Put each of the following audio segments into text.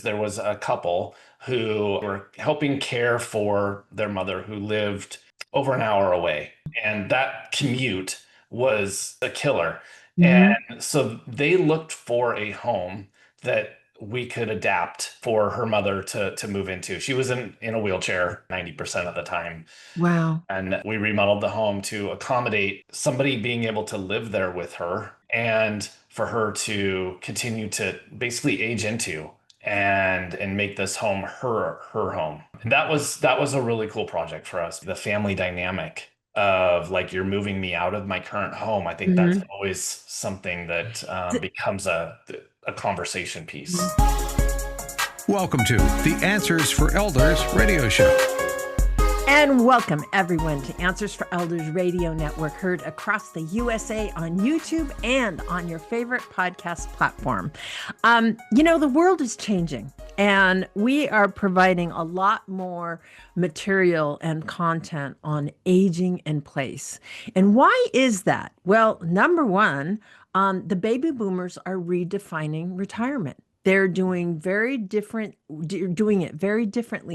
There was a couple who were helping care for their mother who lived over an hour away. And that commute was a killer. Hmm. And so they looked for a home that we could adapt for her mother to move into. She was in a wheelchair 90% of the time. Wow. And we remodeled the home to accommodate somebody being able to live there with her and for her to continue to basically age into and make this home her home. And that was a really cool project for us. The family dynamic of like you're moving me out of my current home. I think that's Hmm. always something that becomes a conversation piece. Welcome to the Answers for Elders radio show. And welcome everyone to Answers for Elders Radio Network, heard across the USA on YouTube and on your favorite podcast platform. The world is changing and we are providing a lot more material and content on aging in place. And why is that? Well, number one, the baby boomers are redefining retirement. They're doing it very differently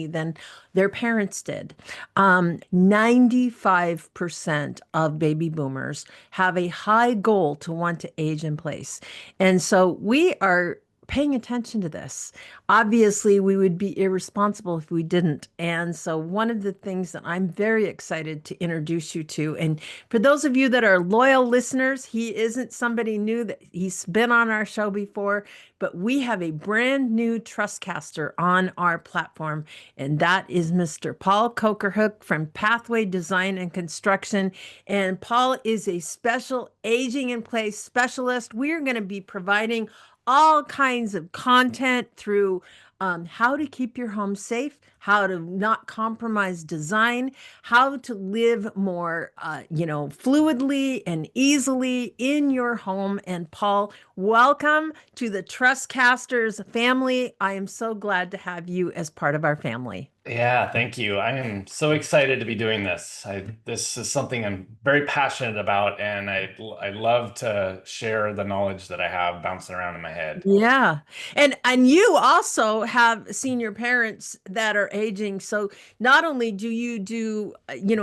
than their parents did. 95% of baby boomers have a high goal to want to age in place. And so we are paying attention to this. Obviously, we would be irresponsible if we didn't. And so one of the things that I'm very excited to introduce you to, and for those of you that are loyal listeners, he isn't somebody new, that he's been on our show before, but we have a brand new trustcaster on our platform, and that is Mr. Paul Kocharhook from Pathway Design and Construction. And Paul is a special aging in place specialist. We are going to be providing all kinds of content through how to keep your home safe, how to not compromise design, how to live more, fluidly and easily in your home. And Paul, welcome to the Trustcasters family. I am so glad to have you as part of our family. Yeah, thank you. I am so excited to be doing this. This is something I'm very passionate about, and I love to share the knowledge that I have bouncing around in my head. Yeah. And you also have senior parents that are aging. So not only do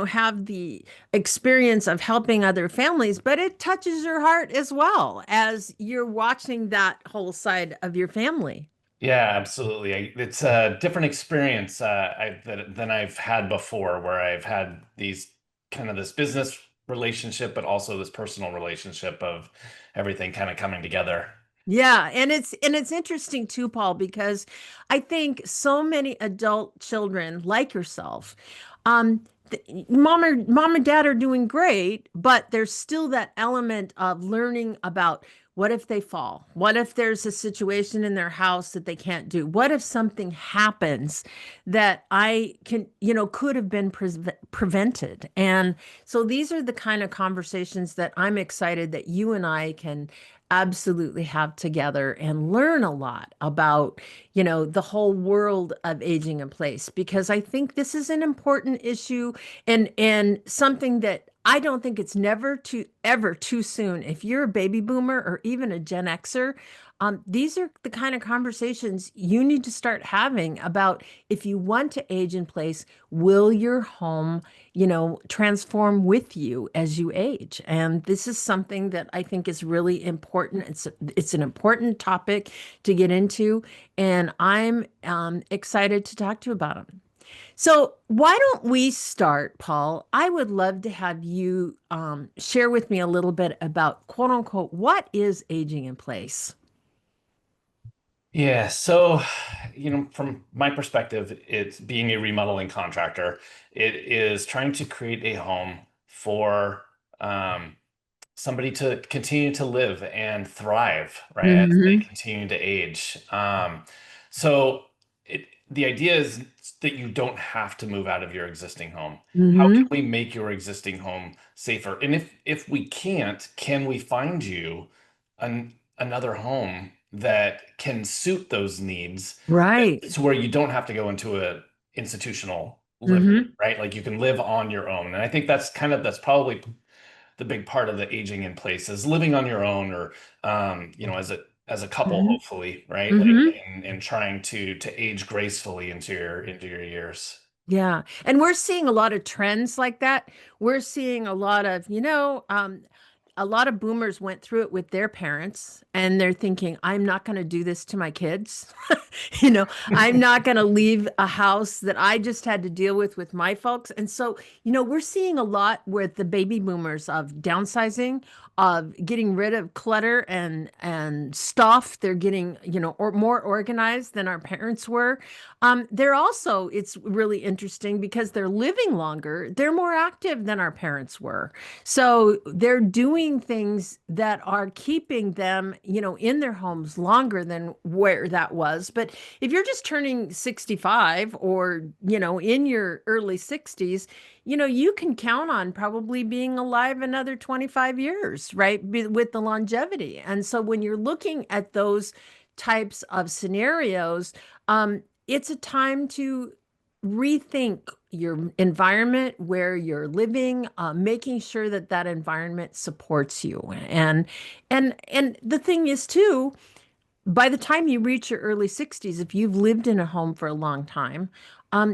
have the experience of helping other families, but it touches your heart as well as you're watching that whole side of your family. Yeah, absolutely. It's a different experience than I've had before, where I've had these kind of this business relationship, but also this personal relationship of everything kind of coming together. Yeah, and it's interesting too, Paul, because I think so many adult children like yourself, mom and dad are doing great, but there's still that element of learning about what if they fall? What if there's a situation in their house that they can't do? What if something happens that I can, could have been prevented? And so these are the kind of conversations that I'm excited that you and I can absolutely have together and learn a lot about, the whole world of aging in place, because I think this is an important issue and something that I don't think it's never too ever too soon. If you're a baby boomer or even a Gen Xer, these are the kind of conversations you need to start having about if you want to age in place, will your home, transform with you as you age? And this is something that I think is really important. It's an important topic to get into, and I'm excited to talk to you about it. So, why don't we start, Paul? I would love to have you share with me a little bit about quote unquote, what is aging in place? Yeah, so, from my perspective, it's being a remodeling contractor. It is trying to create a home for somebody to continue to live and thrive, right, as they Hmm. continue to age. The idea is that you don't have to move out of your existing home. How can Hmm. we make your existing home safer? And if we can't, can we find you another home that can suit those needs Right. to where you don't have to go into a institutional living, Hmm. right? Like you can live on your own. And I think that's probably the big part of the aging in place is living on your own or as as a couple, hmm hopefully, right? Like hmm in trying to age gracefully into your years. Yeah. And we're seeing a lot of trends like that. We're seeing a lot of, a lot of boomers went through it with their parents and they're thinking, I'm not going to do this to my kids. I'm not going to leave a house that I just had to deal with my folks. And so, we're seeing a lot with the baby boomers of downsizing, of getting rid of clutter and stuff. They're getting, or more organized than our parents were. They're also, it's really interesting because they're living longer. They're more active than our parents were. So they're doing things that are keeping them, in their homes longer than where that was. But if you're just turning 65 or, in your early 60s, you can count on probably being alive another 25 years, right? With the longevity. And so when you're looking at those types of scenarios, it's a time to rethink your environment where you're living, making sure that that environment supports you. And the thing is too, by the time you reach your early 60s, if you've lived in a home for a long time,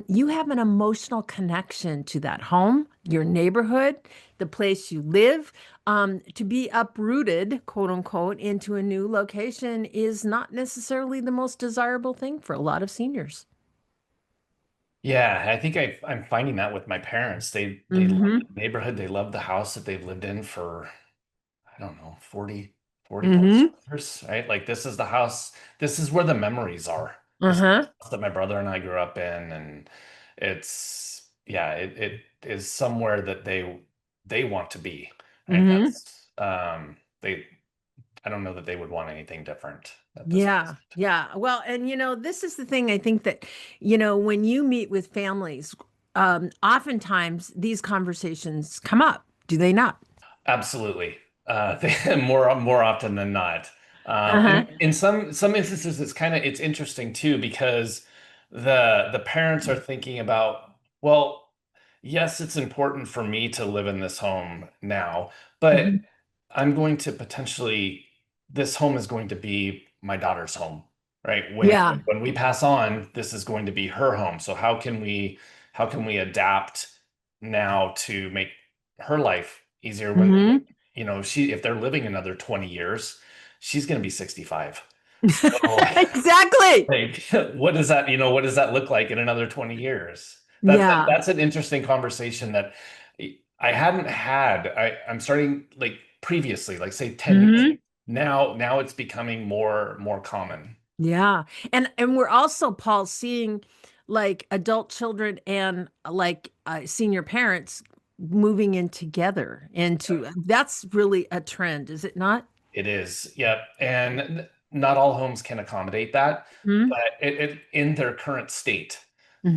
you have an emotional connection to that home, your neighborhood, the place you live. To be uprooted, quote unquote, into a new location is not necessarily the most desirable thing for a lot of seniors. Yeah, I think I'm finding that with my parents. They love Mm-hmm. the neighborhood, they love the house that they've lived in for, I don't know, 40 plus Mm-hmm. years, right? Like this is the house, this is where the memories are. This is the Uh-huh. house that my brother and I grew up in, and it's yeah, it is somewhere that they want to be. Right? Mm-hmm. That's they I don't know that they would want anything different at this Yeah, yeah. Well, and this is the thing I think that, when you meet with families, oftentimes these conversations come up, do they not? Absolutely. More often than not. Uh-huh. And in some instances, it's interesting too because the parents are thinking about, well, yes, it's important for me to live in this home now, but hmm I'm going to potentially this home is going to be my daughter's home, right? Yeah. When we pass on, this is going to be her home. So how can we adapt now to make her life easier when hmm she if they're living another 20 years, she's going to be 65. So Exactly. like what does that, what does that look like in another 20 years? Yeah. That's an interesting conversation that I hadn't had. I'm starting like previously, like say 10 years ago. hmm Now it's becoming more common. Yeah. And we're also, Paul, seeing like adult children and like senior parents moving in together into that's really a trend, is it not? It is. Yep. And not all homes can accommodate that, but it in their current state.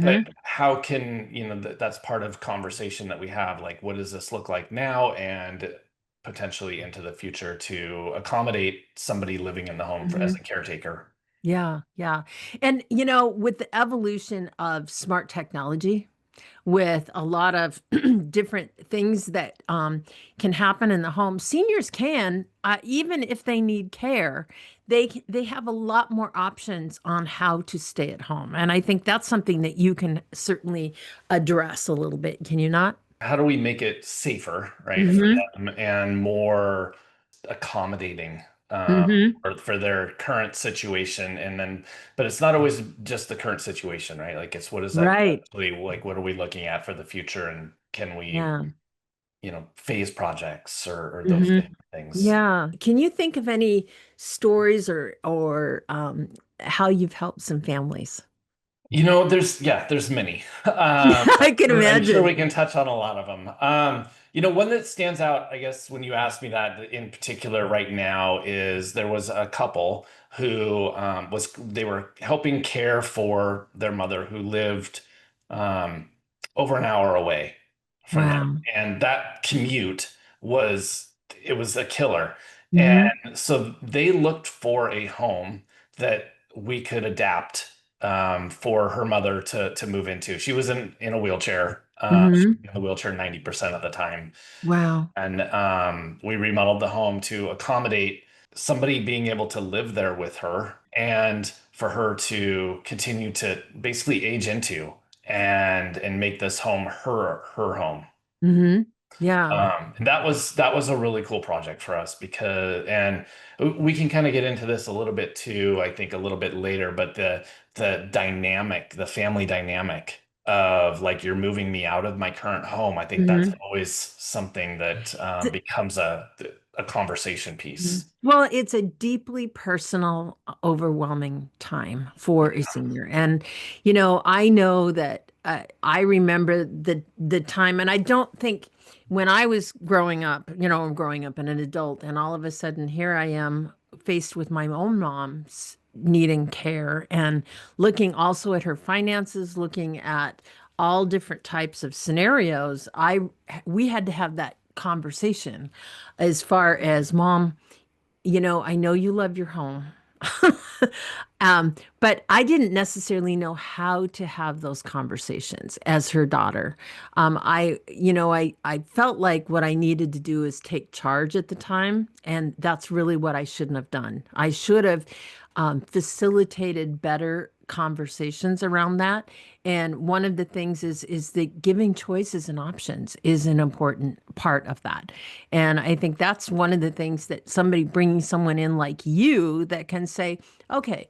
But Mm-hmm. how can, that's part of conversation that we have, like what does this look like now and potentially into the future to accommodate somebody living in the home as a caretaker. Yeah, yeah. And with the evolution of smart technology, with a lot of different things that can happen in the home, seniors can, even if they need care, they have a lot more options on how to stay at home. And I think that's something that you can certainly address a little bit. Can you not? How do we make it safer, right, for hmm them and more accommodating hmm for their current situation? And then, but it's not always just the current situation, right? Like it's what is that Right. actually like? What are we looking at for the future? And can we, Yeah. phase projects or those hmm things? Yeah. Can you think of any stories or how you've helped some families? There's many. I can I'm sure we imagine. can touch on a lot of them. One that stands out, I guess, when you ask me that in particular right now is there was a couple who they were helping care for their mother who lived um, over an hour away from them, Wow. and that commute it was a killer. hmm And so they looked for a home that we could adapt for her mother to move into. She was in a wheelchair. She was hmm in the wheelchair 90% of the time. Wow. And we remodeled the home to accommodate somebody being able to live there with her and for her to continue to basically age into and make this home her home. Mm-hmm. Yeah. And that was a really cool project for us because, and we can kind of get into this a little bit too, I think a little bit later, but the dynamic, the family dynamic of like you're moving me out of my current home, I think that's Mm-hmm. always something that becomes a conversation Mhm. piece. Well, it's a deeply personal, overwhelming time for a senior. And, I know that I remember the time, and I don't think when I was growing up, growing up and an adult, and all of a sudden here I am faced with my own mom's needing care and looking also at her finances, looking at all different types of scenarios. We had to have that conversation as far as mom, I know you love your home. But I didn't necessarily know how to have those conversations as her daughter. I felt like what I needed to do is take charge at the time, and that's really what I shouldn't have done. I should have facilitated better conversations around that. And one of the things is that giving choices and options is an important part of that. And I think that's one of the things that somebody bringing someone in like you that can say, okay,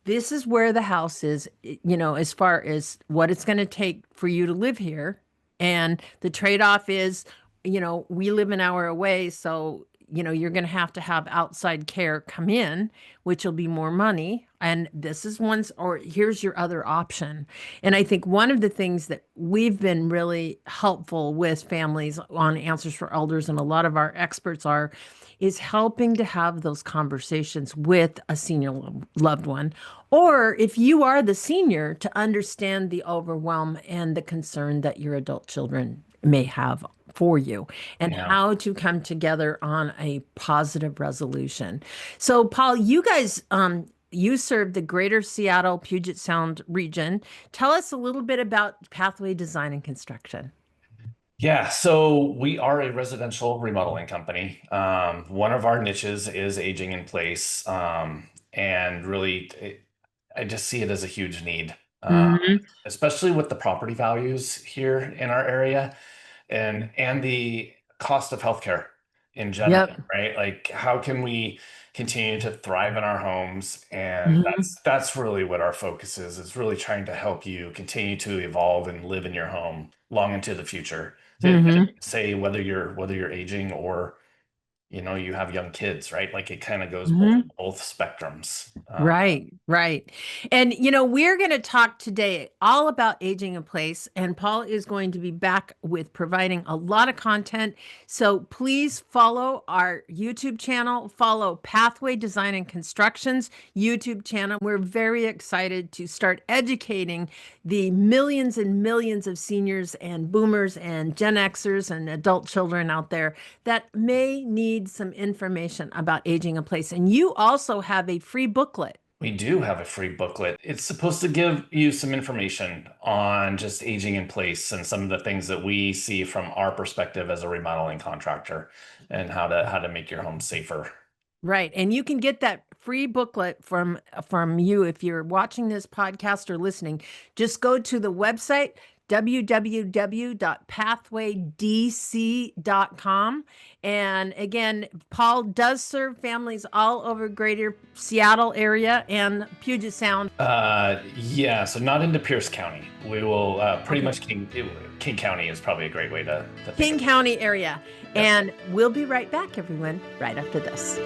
this is where the house is, as far as what it's going to take for you to live here. And the trade-off is, we live an hour away, so, you're going to have outside care come in, which will be more money. And this is or here's your other option. And I think one of the things that we've been really helpful with families on Answers for Elders, and a lot of our experts is helping to have those conversations with a senior loved one. Or if you are the senior, to understand the overwhelm and the concern that your adult children may have for you, and Yeah. how to come together on a positive resolution. So, Paul, you guys, you serve the Greater Seattle Puget Sound region. Tell us a little bit about Pathway Design and Construction. Yeah, so we are a residential remodeling company. One of our niches is aging in place, and really, I just see it as a huge need, Mm-hmm. especially with the property values here in our area and the cost of healthcare in general, Yep. right? Like, how can we continue to thrive in our homes? And Mm-hmm. that's really what our focus is really trying to help you continue to evolve and live in your home long into the future. To Mm-hmm. say whether you're aging or you have young kids, right? Like it kind of goes both Mm-hmm. both spectrums. Right, right. And, we're going to talk today all about aging in place, and Paul is going to be back with providing a lot of content. So please follow our YouTube channel, follow Pathway Design and Construction's YouTube channel. We're very excited to start educating the millions and millions of seniors and boomers and Gen Xers and adult children out there that may need some information about aging in place. And you also have a free booklet. We do have a free booklet. It's supposed to give you some information on just aging in place and some of the things that we see from our perspective as a remodeling contractor and how to make your home safer. Right. And you can get that free booklet from you if you're watching this podcast or listening. Just go to the website www.pathwaydc.com. And again, Paul does serve families all over Greater Seattle area and Puget Sound. Yeah, so not into Pierce County. We will pretty Okay. much King County is probably a great way to think King of it. County area. Yep. And we'll be right back, everyone, right after this.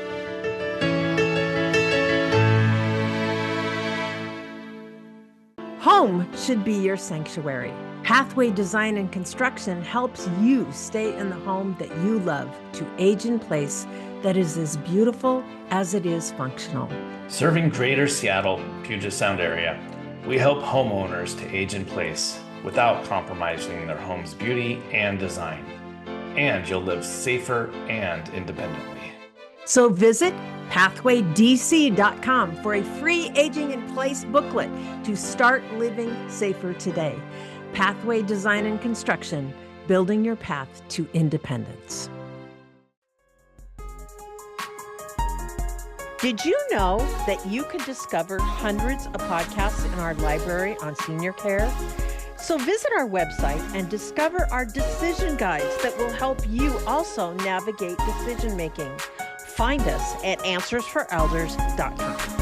Home should be your sanctuary. Pathway Design and Construction helps you stay in the home that you love to age in place that is as beautiful as it is functional. Serving Greater Seattle Puget Sound area, we help homeowners to age in place without compromising their home's beauty and design. And you'll live safer and independently. So visit pathwaydc.com for a free Aging in Place booklet to start living safer today. Pathway Design and Construction, building your path to independence. Did you know that you can discover hundreds of podcasts in our library on senior care? So visit our website and discover our decision guides that will help you also navigate decision making. Find us at answersforelders.com.